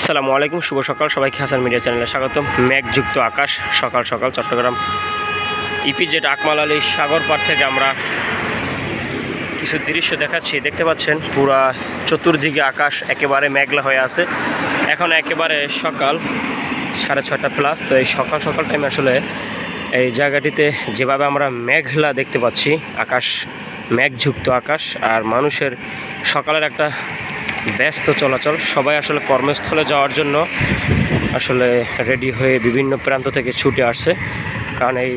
আসসালামু আলাইকুম, শুভ সকাল সবাইকে। হাসান মিডিয়া চ্যানেলে স্বাগতম। মেঘযুক্ত আকাশ, সকাল সকাল চট্টগ্রাম ইপিজেড আকমাল আলী সাগর পাড় থেকে আমরা কিছু দৃশ্য দেখাচ্ছি। দেখতে পাচ্ছেন পুরা চতুর্দিকে আকাশ একেবারে মেঘলা হয়ে আছে। এখন একেবারে সকাল 6:30+। তো এই সকাল সকাল টাইমে আসলে এই জায়গাটিতে যেভাবে আমরা মেঘলা দেখতে পাচ্ছি, আকাশ মেঘযুক্ত আকাশ, আর মানুষের সকালের একটা ব্যস্ত চলাচল। সবাই আসলে কর্মস্থলে যাওয়ার জন্য আসলে রেডি হয়ে বিভিন্ন প্রান্ত থেকে ছুটে আসছে, কারণ এই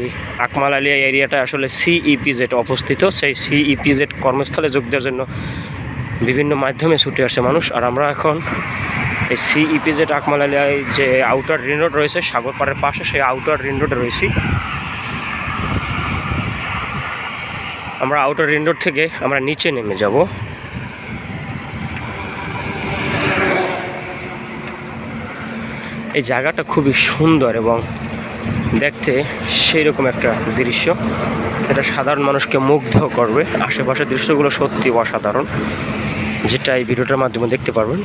আকমাল আলিয়া এরিয়াটা আসলে সিইপিজেড অবস্থিত। সেই সিইপিজেড কর্মস্থলে যোগ দেওয়ার জন্য বিভিন্ন মাধ্যমে ছুটে আসে মানুষ। আর আমরা এখন এই সিইপিজেড আকমাল আলিয়ায় যে আউটার রিং রোড রয়েছে সাগর পাড়ের পাশে, সেই আউটার রিং রোডে রয়েছি। আমরা আউটার রিং রোড থেকে আমরা নিচে নেমে যাব। এই জায়গাটা খুবই সুন্দর এবং দেখতে সেই রকম একটা দৃশ্য, এটা সাধারণ মানুষকে মুগ্ধ করবে। আশেপাশের দৃশ্যগুলো সত্যি অসাধারণ, যেটা এই ভিডিওটার মাধ্যমে দেখতে পারবেন।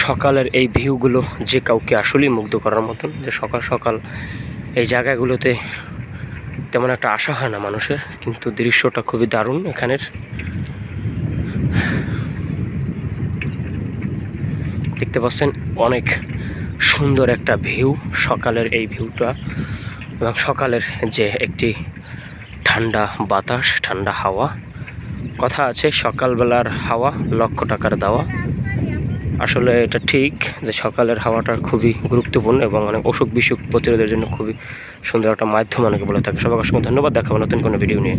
সকালের এই ভিউগুলো যে কাউকে আসলেই মুগ্ধ করার মতন, যে সকাল সকাল এই জায়গাগুলোতে তেমন একটা আশা হয় না মানুষের, কিন্তু দৃশ্যটা খুবই দারুণ এখানের। দেখতে পাচ্ছেন অনেক সুন্দর একটা ভিউ, সকালের এই ভিউটা, এবং সকালের যে একটি ঠান্ডা বাতাস, ঠান্ডা হাওয়া। কথা আছে সকালবেলার হাওয়া লক্ষ টাকার দেওয়া। আসলে এটা ঠিক যে সকালের হাওয়াটা খুবই গুরুত্বপূর্ণ এবং অনেক অসুখ বিসুখ প্রতিরোধের জন্য খুবই সুন্দর একটা মাধ্যম অনেকে বলে থাকে। সবাইকে অসংখ্য ধন্যবাদ। দেখাবো নতুন কোনো ভিডিও নিয়ে।